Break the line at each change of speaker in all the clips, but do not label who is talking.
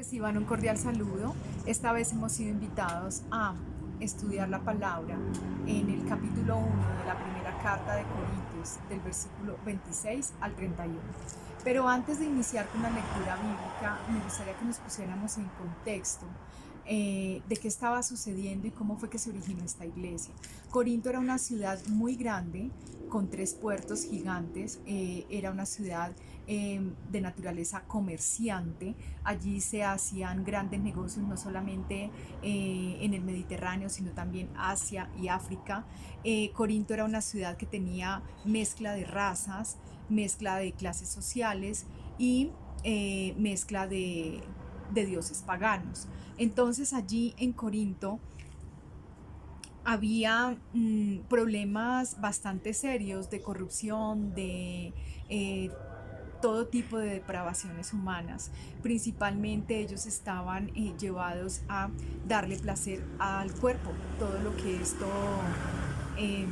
Reciban un cordial saludo. Esta vez hemos sido invitados a estudiar la palabra en el capítulo 1 de la primera carta de Corintios, del versículo 26 al 31. Pero antes de iniciar con la lectura bíblica, me gustaría que nos pusiéramos en contexto de qué estaba sucediendo y cómo fue que se originó esta iglesia. Corinto era una ciudad muy grande, con 3 puertos gigantes, era una ciudad de naturaleza comerciante. Allí se hacían grandes negocios, no solamente en el Mediterráneo, sino también Asia y África. Corinto era una ciudad que tenía mezcla de razas, mezcla de clases sociales y mezcla de dioses paganos. Entonces allí en Corinto había problemas bastante serios de corrupción, de todo tipo de depravaciones humanas. Principalmente ellos estaban llevados a darle placer al cuerpo, todo lo que esto, eh,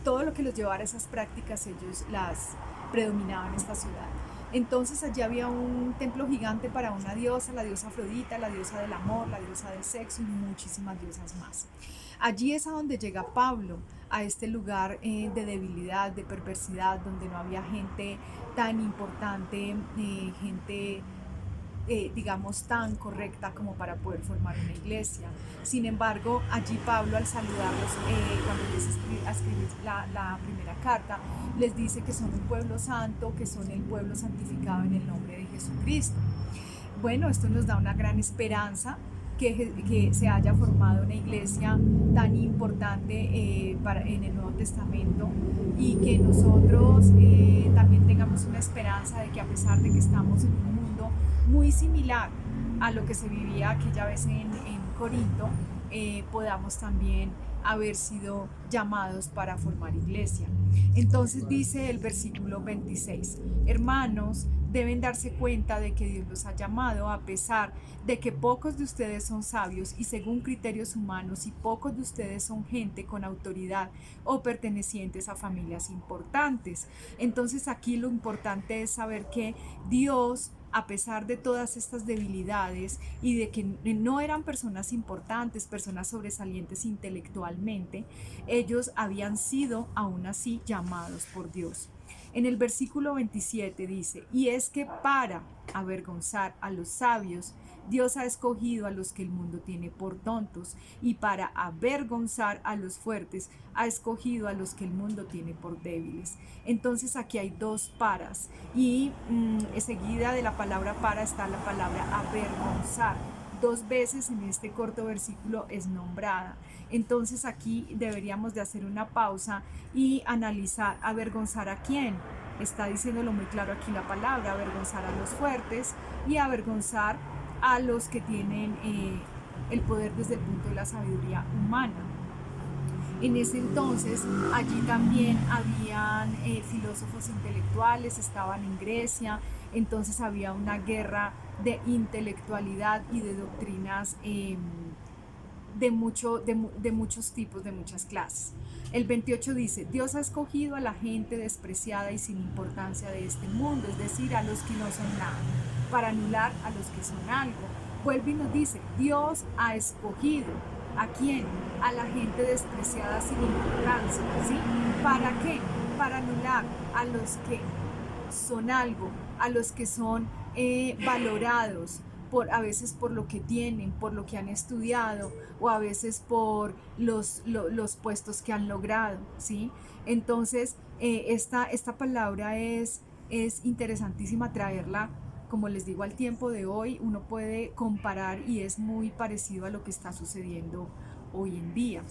todo lo que los llevara a esas prácticas, ellos las predominaban en esta ciudad. Entonces allí había un templo gigante para una diosa, la diosa Afrodita, la diosa del amor, la diosa del sexo y muchísimas diosas más. Allí es a donde llega Pablo, a este lugar de debilidad, de perversidad, donde no había gente tan importante, gente digamos, tan correcta como para poder formar una iglesia. Sin embargo, allí Pablo, al saludarlos, cuando les escribe la primera carta, les dice que son un pueblo santo, que son el pueblo santificado en el nombre de Jesucristo. Bueno, esto nos da una gran esperanza que se haya formado una iglesia tan importante en el Nuevo Testamento, y que nosotros también tengamos una esperanza de que, a pesar de que estamos en un mundo muy similar a lo que se vivía aquella vez en Corinto, podamos también haber sido llamados para formar iglesia. Entonces dice el versículo 26: hermanos, deben darse cuenta de que Dios los ha llamado, a pesar de que pocos de ustedes son sabios y según criterios humanos, y pocos de ustedes son gente con autoridad o pertenecientes a familias importantes. Entonces aquí lo importante es saber que Dios, a pesar de todas estas debilidades y de que no eran personas importantes, personas sobresalientes intelectualmente, ellos habían sido aún así llamados por Dios. En el versículo 27 dice: y es que para avergonzar a los sabios, Dios ha escogido a los que el mundo tiene por tontos, y para avergonzar a los fuertes, ha escogido a los que el mundo tiene por débiles. Entonces aquí hay dos paras, y seguida de la palabra para está la palabra avergonzar. 2 veces en este corto versículo es nombrada. Entonces aquí deberíamos de hacer una pausa y analizar: ¿avergonzar a quién? Está diciéndolo muy claro aquí la palabra: avergonzar a los fuertes y avergonzar a los que tienen el poder desde el punto de la sabiduría humana. En ese entonces allí también habían filósofos intelectuales, estaban en Grecia. Entonces había una guerra de intelectualidad y de doctrinas de muchos tipos, de muchas clases. El 28 dice: Dios ha escogido a la gente despreciada y sin importancia de este mundo, es decir, a los que no son nada, para anular a los que son algo. Vuelve y nos dice: Dios ha escogido. ¿A quién? A la gente despreciada sin importancia, ¿sí? ¿Para qué? Para anular a los que son algo, a los que son valorados, a veces por lo que tienen, por lo que han estudiado, o a veces por los puestos que han logrado, ¿sí? Entonces, esta palabra es interesantísima traerla. Como les digo, al tiempo de hoy uno puede comparar, y es muy parecido a lo que está sucediendo hoy en día.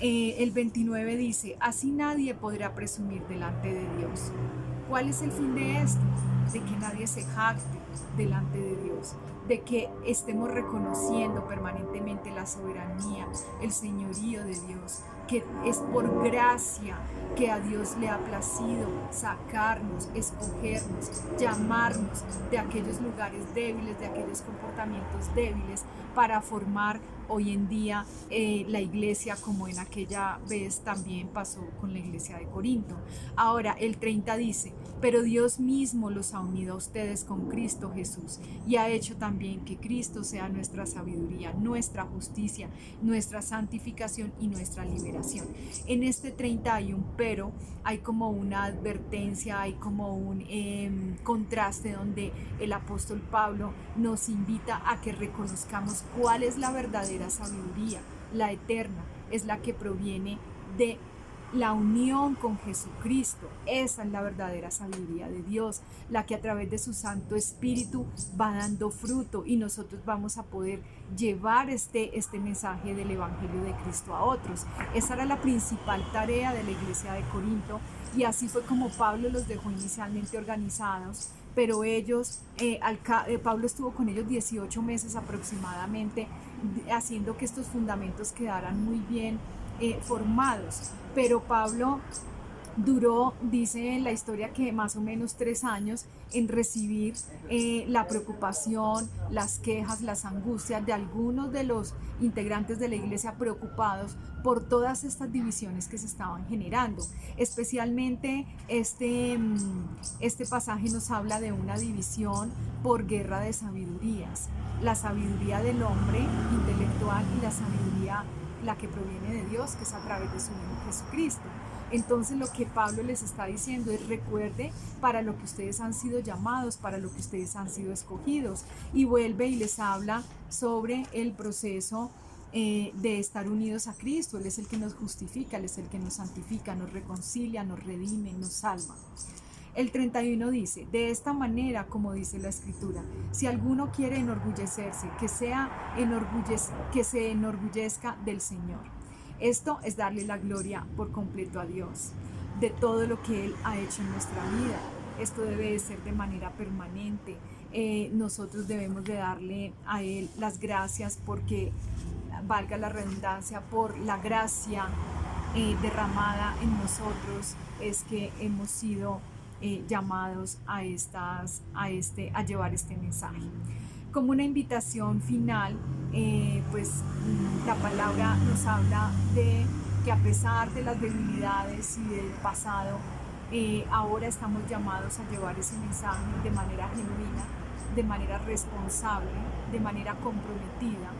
El 29 dice: así nadie podrá presumir delante de Dios. ¿Cuál es el fin de esto? De que nadie se jacte delante de Dios, de que estemos reconociendo permanentemente la soberanía, el señorío de Dios, que es por gracia que a Dios le ha placido sacarnos, escogernos, llamarnos de aquellos lugares débiles, de aquellos comportamientos débiles, para formar hoy en día la iglesia, como en aquella vez también pasó con la iglesia de Corinto. Ahora el 30 dice: pero Dios mismo los ha unido a ustedes con Cristo Cristo Jesús y ha hecho también que Cristo sea nuestra sabiduría, nuestra justicia, nuestra santificación y nuestra liberación. En este 30 hay un pero, hay como una advertencia, hay como un contraste donde el apóstol Pablo nos invita a que reconozcamos cuál es la verdadera sabiduría, la eterna, es la que proviene de la unión con Jesucristo. Esa es la verdadera sabiduría de Dios, la que a través de su Santo Espíritu va dando fruto y nosotros vamos a poder llevar este mensaje del Evangelio de Cristo a otros. Esa era la principal tarea de la iglesia de Corinto y así fue como Pablo los dejó inicialmente organizados, pero ellos, Pablo estuvo con ellos 18 meses aproximadamente, haciendo que estos fundamentos quedaran muy bien formados. Pero Pablo duró, dice en la historia, que más o menos 3 años en recibir la preocupación, las quejas, las angustias de algunos de los integrantes de la iglesia preocupados por todas estas divisiones que se estaban generando. Especialmente este pasaje nos habla de una división por guerra de sabidurías. La sabiduría del hombre intelectual y la sabiduría, la que proviene de Dios, que es a través de su Hijo Jesucristo. Entonces lo que Pablo les está diciendo es: recuerde para lo que ustedes han sido llamados, para lo que ustedes han sido escogidos. Y vuelve y les habla sobre el proceso de estar unidos a Cristo. Él es el que nos justifica, Él es el que nos santifica, nos reconcilia, nos redime, nos salva. El 31 dice: de esta manera, como dice la Escritura, si alguno quiere enorgullecerse, que se enorgullezca del Señor. Esto es darle la gloria por completo a Dios, de todo lo que Él ha hecho en nuestra vida. Esto debe de ser de manera permanente. Nosotros debemos de darle a Él las gracias porque, valga la redundancia, por la gracia derramada en nosotros es que hemos sido llamados a llevar este mensaje. Como una invitación final, la palabra nos habla de que a pesar de las debilidades y del pasado, ahora estamos llamados a llevar ese mensaje de manera genuina, de manera responsable, de manera comprometida,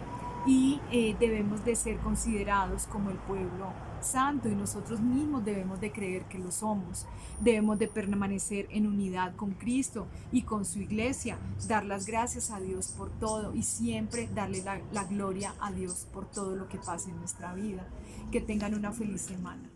y debemos de ser considerados como el pueblo santo, y nosotros mismos debemos de creer que lo somos. Debemos de permanecer en unidad con Cristo y con su iglesia, dar las gracias a Dios por todo y siempre darle la gloria a Dios por todo lo que pasa en nuestra vida. Que tengan una feliz semana.